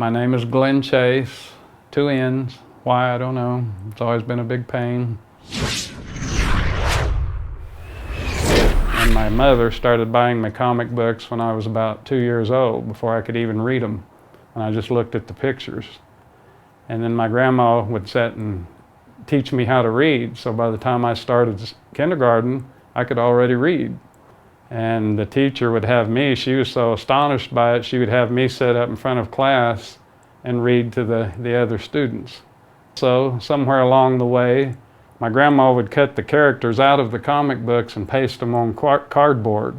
My name is Glenn Chase, 2 N's. Why, I don't know. It's always been a big pain. And my mother started buying me comic books when I was about 2 years old, before I could even read them. And I just looked at the pictures. And then my grandma would sit and teach me how to read. So by the time I started kindergarten, I could already read. And the teacher would have me, she was so astonished by it, she would have me sit up in front of class and read to the other students. So somewhere along the way, my grandma would cut the characters out of the comic books and paste them on cardboard.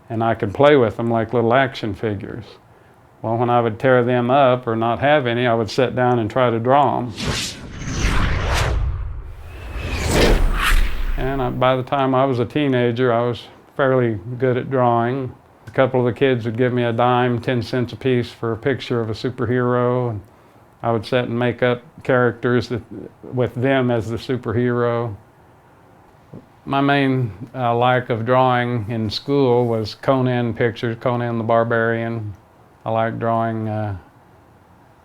And I could play with them like little action figures. Well, when I would tear them up or not have any, I would sit down and try to draw them. And by the time I was a teenager, I was fairly good at drawing. A couple of the kids would give me a dime, 10 cents a piece for a picture of a superhero. And I would sit and make up characters with them as the superhero. My main like of drawing in school was Conan pictures, Conan the Barbarian. I like drawing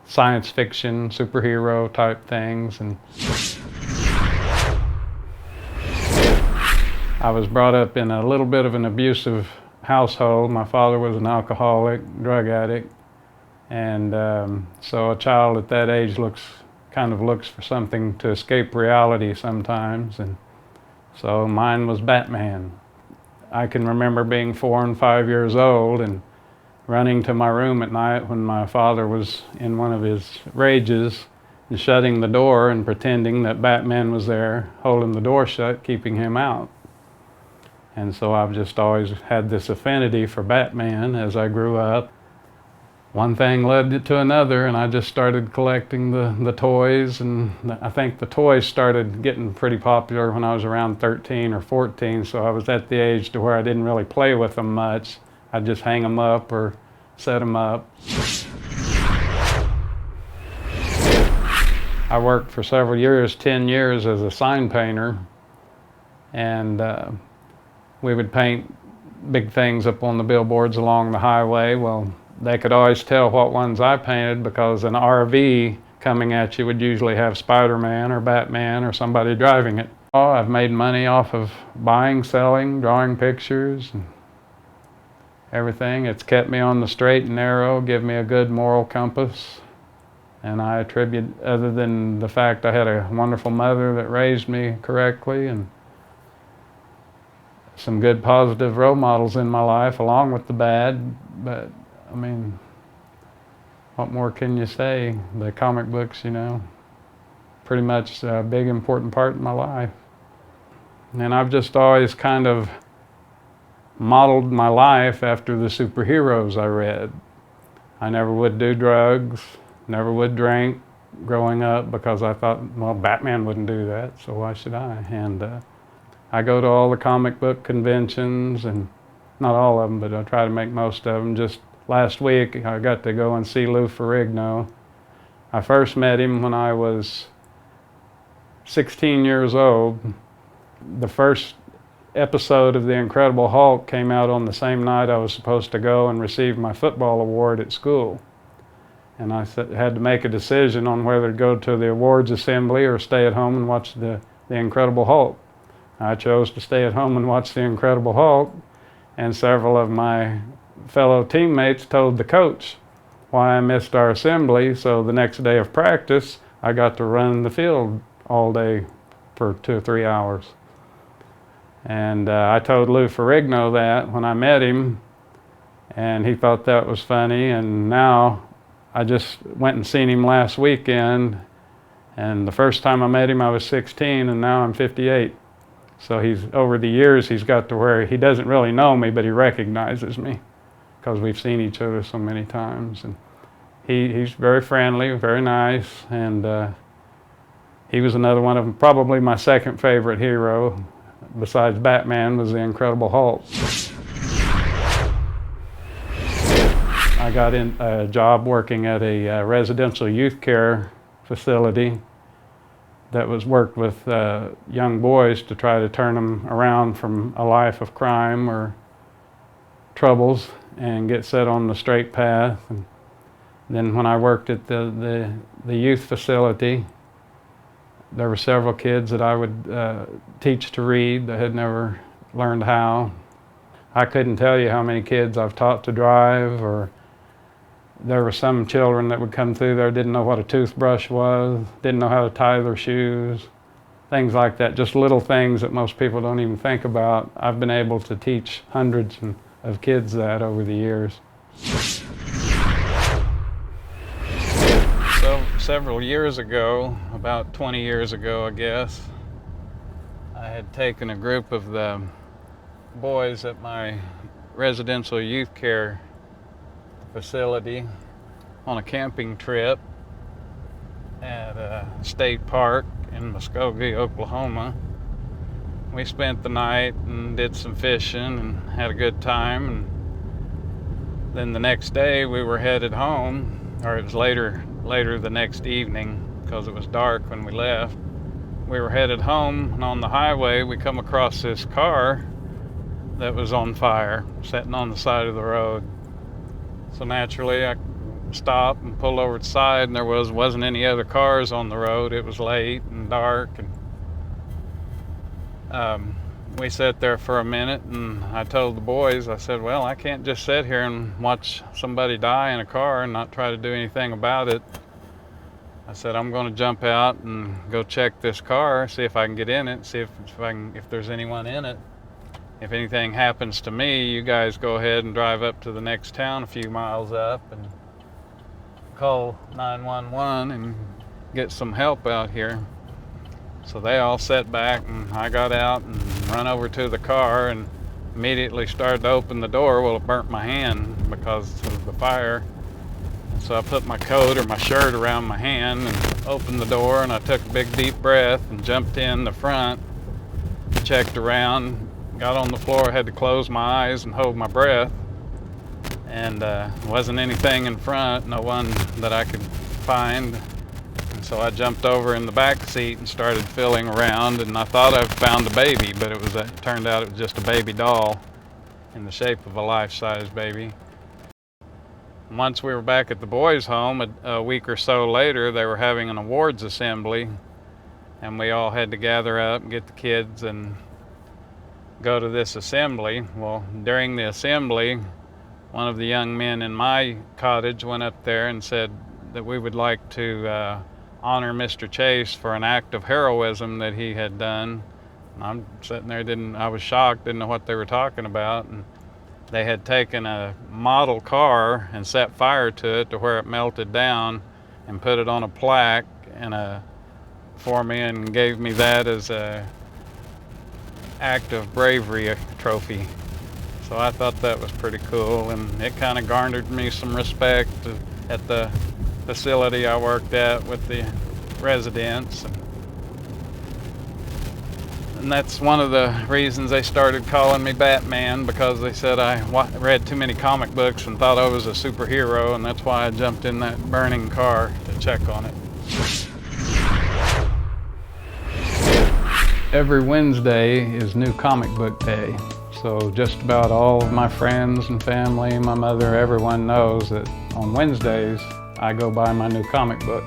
science fiction, superhero type things. And I was brought up in a little bit of an abusive household. My father was an alcoholic, drug addict, and so a child at that age kind of looks for something to escape reality sometimes, and so mine was Batman. I can remember being 4 and 5 years old and running to my room at night when my father was in one of his rages and shutting the door and pretending that Batman was there, holding the door shut, keeping him out. And so I've just always had this affinity for Batman as I grew up. One thing led to another, and I just started collecting the toys, and I think the toys started getting pretty popular when I was around 13 or 14, so I was at the age to where I didn't really play with them much. I'd just hang them up or set them up. I worked for several years, 10 years, as a sign painter, and we would paint big things up on the billboards along the highway. Well, they could always tell what ones I painted because an RV coming at you would usually have Spider-Man or Batman or somebody driving it. Oh, I've made money off of buying, selling, drawing pictures, and everything. It's kept me on the straight and narrow, give me a good moral compass. And I attribute, other than the fact I had a wonderful mother that raised me correctly, and some good positive role models in my life along with the bad, but I mean, what more can you say? The comic books, you know, pretty much a big important part in my life. And I've just always kind of modeled my life after the superheroes I read. I never would do drugs, never would drink growing up because I thought, well, Batman wouldn't do that, so why should I? And I go to all the comic book conventions, and not all of them, but I try to make most of them. Just last week, I got to go and see Lou Ferrigno. I first met him when I was 16 years old. The first episode of The Incredible Hulk came out on the same night I was supposed to go and receive my football award at school. And I had to make a decision on whether to go to the awards assembly or stay at home and watch The Incredible Hulk. I chose to stay at home and watch The Incredible Hulk, and several of my fellow teammates told the coach why I missed our assembly, so the next day of practice, I got to run the field all day for 2 or 3 hours. And I told Lou Ferrigno that when I met him, and he thought that was funny, and now I just went and seen him last weekend, and the first time I met him I was 16, and now I'm 58. So over the years, he's got to where he doesn't really know me, but he recognizes me because we've seen each other so many times. And he's very friendly, very nice, and he was another one of them. Probably my second favorite hero, besides Batman, was The Incredible Hulk. I got a job working at a residential youth care facility that was worked with young boys to try to turn them around from a life of crime or troubles and get set on the straight path. And Then when I worked at the youth facility, there were several kids that I would teach to read that had never learned how. I couldn't tell you how many kids I've taught to drive, or there were some children that would come through there, didn't know what a toothbrush was, didn't know how to tie their shoes, things like that, just little things that most people don't even think about. I've been able to teach hundreds of kids that over the years. So several years ago, about 20 years ago I guess, I had taken a group of the boys at my residential youth care facility on a camping trip at a state park in Muskogee, Oklahoma. We spent the night and did some fishing and had a good time, and then the next day we were headed home, or it was later the next evening because it was dark when we left. We were headed home, and on the highway we come across this car that was on fire, sitting on the side of the road. So naturally I stopped and pulled over to the side, and there wasn't any other cars on the road. It was late and dark, and we sat there for a minute, and I told the boys, I said, well, I can't just sit here and watch somebody die in a car and not try to do anything about it. I said, I'm going to jump out and go check this car, see if I can get in it, see if there's anyone in it. If anything happens to me, you guys go ahead and drive up to the next town a few miles up and call 911 and get some help out here. So they all sat back, and I got out and run over to the car and immediately started to open the door. Well, it burnt my hand because of the fire. And so I put my coat or my shirt around my hand and opened the door, and I took a big deep breath and jumped in the front, checked around, got on the floor, had to close my eyes and hold my breath, and wasn't anything in front, no one that I could find. And so I jumped over in the back seat and started feeling around, and I thought I found a baby, but it turned out it was just a baby doll in the shape of a life-size baby. Once we were back at the boys' home, a week or so later, they were having an awards assembly, and we all had to gather up and get the kids and go to this assembly. Well, during the assembly, one of the young men in my cottage went up there and said that we would like to honor Mr. Chase for an act of heroism that he had done. And I'm sitting there, I was shocked, didn't know what they were talking about. And they had taken a model car and set fire to it to where it melted down and put it on a plaque for me and gave me that as a act of bravery trophy. So I thought that was pretty cool, and it kind of garnered me some respect at the facility I worked at with the residents. And that's one of the reasons they started calling me Batman, because they said I read too many comic books and thought I was a superhero, and that's why I jumped in that burning car to check on it. Every Wednesday is New Comic Book Day, so just about all of my friends and family, my mother, everyone knows that on Wednesdays I go buy my new comic books.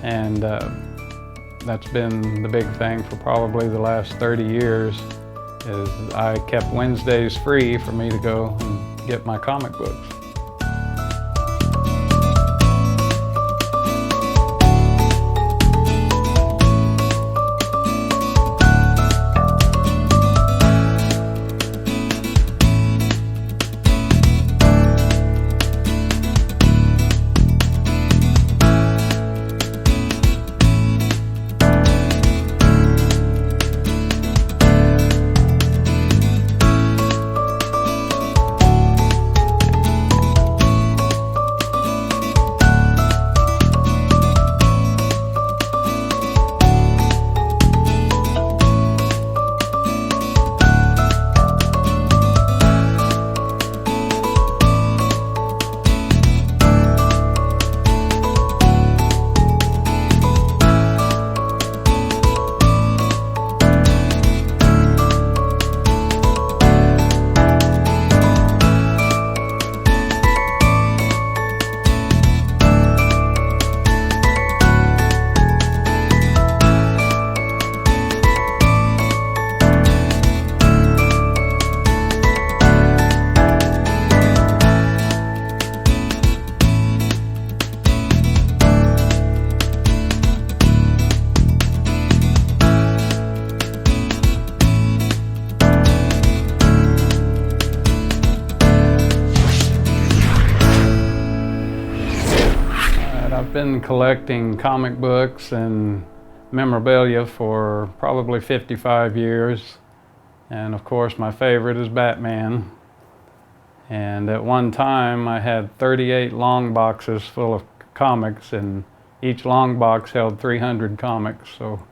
And that's been the big thing for probably the last 30 years, is I kept Wednesdays free for me to go and get my comic books. been collecting comic books and memorabilia for probably 55 years. And of course, my favorite is Batman. And at one time, I had 38 long boxes full of comics, and each long box held 300 comics. So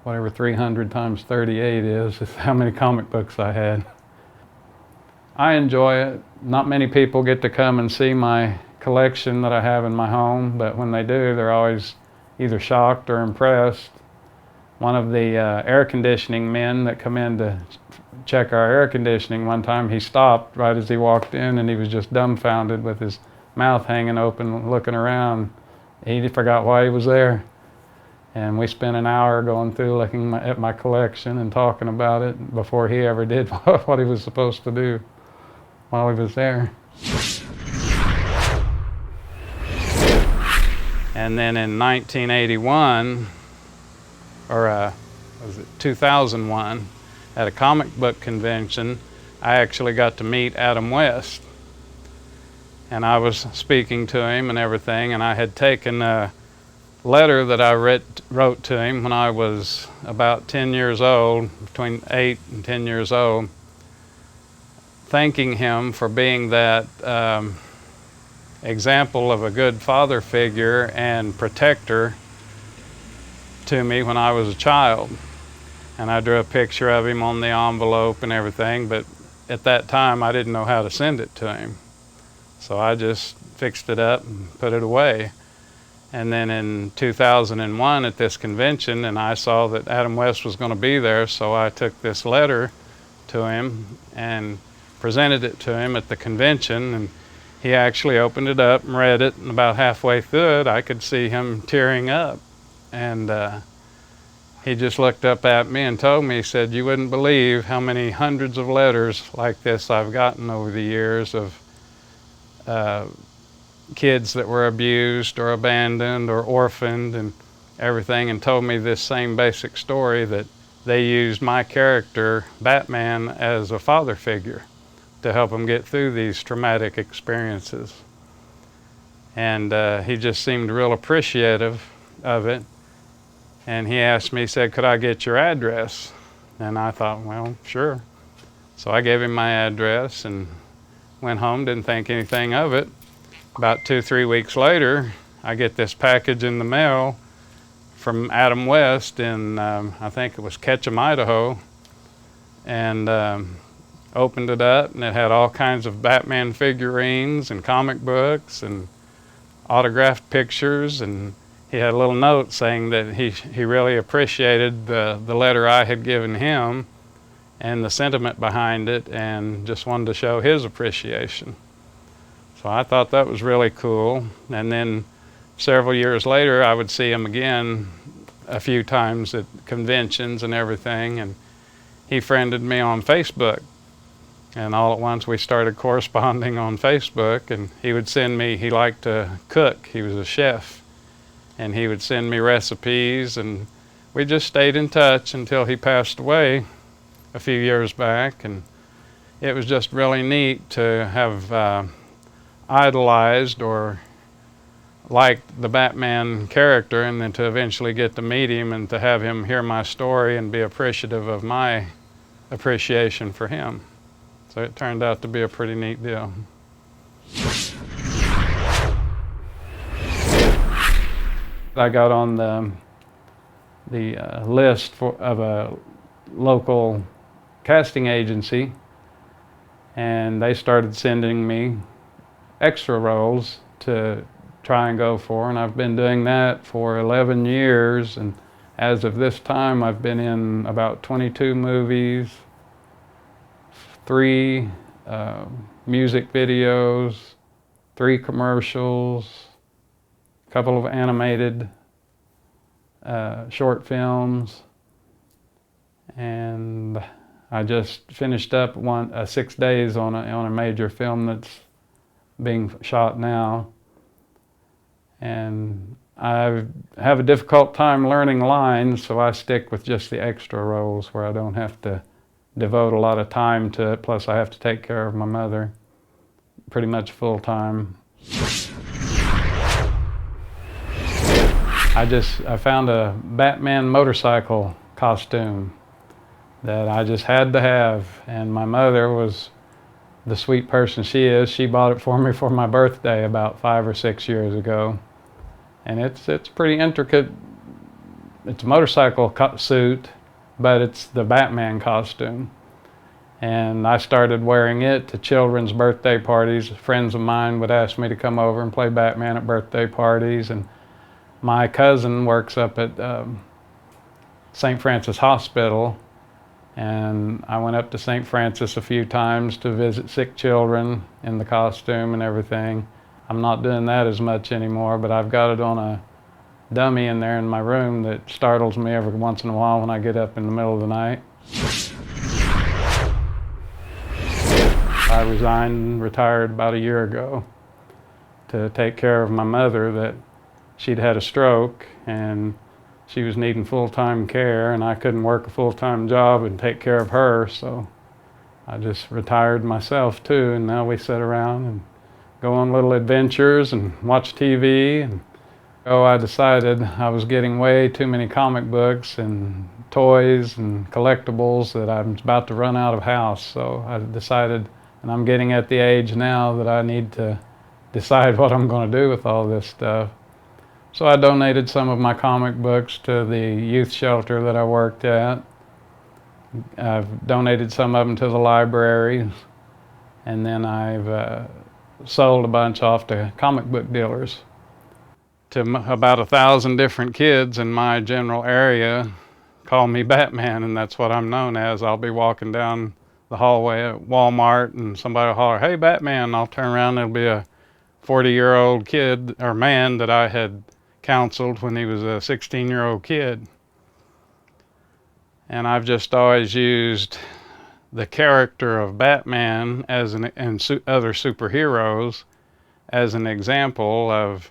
whatever 300 times 38 is how many comic books I had. I enjoy it. Not many people get to come and see my collection that I have in my home, but when they do, they're always either shocked or impressed. One of the air conditioning men that come in to check our air conditioning one time, he stopped right as he walked in, and he was just dumbfounded with his mouth hanging open, looking around. He forgot why he was there. And we spent an hour going through looking at my collection and talking about it before he ever did what he was supposed to do while he was there. And then in 1981, or was it 2001, at a comic book convention, I actually got to meet Adam West. And I was speaking to him and everything, and I had taken a letter that I wrote to him when I was about 10 years old, between 8 and 10 years old, thanking him for being that example of a good father figure and protector to me when I was a child. And I drew a picture of him on the envelope and everything, but at that time I didn't know how to send it to him. So I just fixed it up and put it away. And then in 2001 at this convention, and I saw that Adam West was going to be there, so I took this letter to him and presented it to him at the convention, and he actually opened it up and read it, and about halfway through it I could see him tearing up. And he just looked up at me and told me, he said, "You wouldn't believe how many hundreds of letters like this I've gotten over the years of kids that were abused or abandoned or orphaned and everything," and told me this same basic story, that they used my character, Batman, as a father figure to help them get through these traumatic experiences. And he just seemed real appreciative of it. And he asked me, he said, "Could I get your address?" And I thought, well, sure. So I gave him my address and went home, didn't think anything of it. About 2-3 weeks later, I get this package in the mail from Adam West in, I think it was Ketchum, Idaho, and opened it up, and it had all kinds of Batman figurines and comic books and autographed pictures, and he had a little note saying that he really appreciated the letter I had given him and the sentiment behind it, and just wanted to show his appreciation. So I thought that was really cool. And then several years later, I would see him again a few times at conventions and everything, and he friended me on Facebook. And all at once we started corresponding on Facebook, and he would send me, he liked to cook, he was a chef, and he would send me recipes, and we just stayed in touch until he passed away a few years back. And it was just really neat to have idolized or liked the Batman character, and then to eventually get to meet him and to have him hear my story and be appreciative of my appreciation for him. So it turned out to be a pretty neat deal. I got on the list of a local casting agency, and they started sending me extra roles to try and go for, and I've been doing that for 11 years, and as of this time I've been in about 22 movies, 3 music videos, 3 commercials, a couple of animated short films, and I just finished up 6 days on a major film that's being shot now. And I have a difficult time learning lines, so I stick with just the extra roles where I don't have to devote a lot of time to it. Plus I have to take care of my mother pretty much full time. I found a Batman motorcycle costume that I just had to have, and my mother was the sweet person she is. She bought it for me for my birthday about 5 or 6 years ago, and it's pretty intricate. It's a motorcycle suit, but it's the Batman costume. And I started wearing it to children's birthday parties. Friends of mine would ask me to come over and play Batman at birthday parties. And my cousin works up at St. Francis Hospital, and I went up to St. Francis a few times to visit sick children in the costume and everything. I'm not doing that as much anymore, but I've got it on a dummy in there in my room that startles me every once in a while when I get up in the middle of the night. I resigned and retired about a year ago to take care of my mother. That she'd had a stroke and she was needing full-time care, and I couldn't work a full-time job and take care of her, so I just retired myself too, and now we sit around and go on little adventures and watch TV. And I decided I was getting way too many comic books and toys and collectibles that I'm about to run out of house, so I decided, and I'm getting at the age now that I need to decide what I'm going to do with all this stuff. So I donated some of my comic books to the youth shelter that I worked at. I've donated some of them to the library, and then I've sold a bunch off to comic book dealers. To about 1,000 different kids in my general area call me Batman, and that's what I'm known as. I'll be walking down the hallway at Walmart and somebody will holler, "Hey, Batman," and I'll turn around and it'll be a 40-year-old kid or man that I had counseled when he was a 16-year-old kid. And I've just always used the character of Batman as and other superheroes as an example of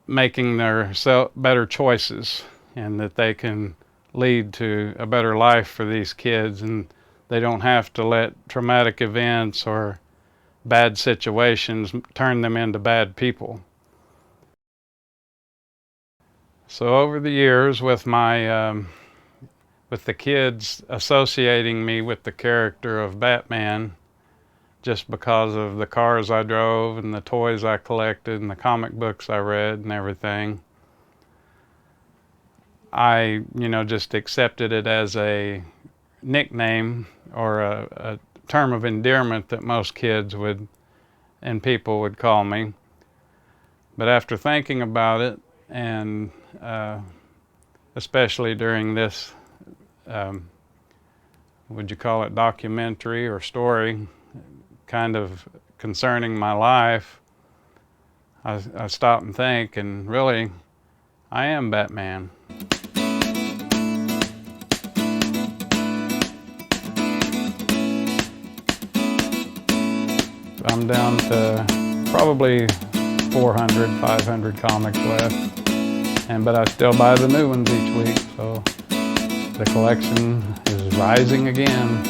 making their better choices, and that they can lead to a better life for these kids, and they don't have to let traumatic events or bad situations turn them into bad people. So over the years, with my with the kids associating me with the character of Batman, just because of the cars I drove and the toys I collected and the comic books I read and everything, I just accepted it as a nickname or a term of endearment that most kids would and people would call me. But after thinking about it, and especially during this, would you call it documentary or story, kind of concerning my life, I stop and think, and really, I am Batman. I'm down to probably 400, 500 comics left, but I still buy the new ones each week, so the collection is rising again.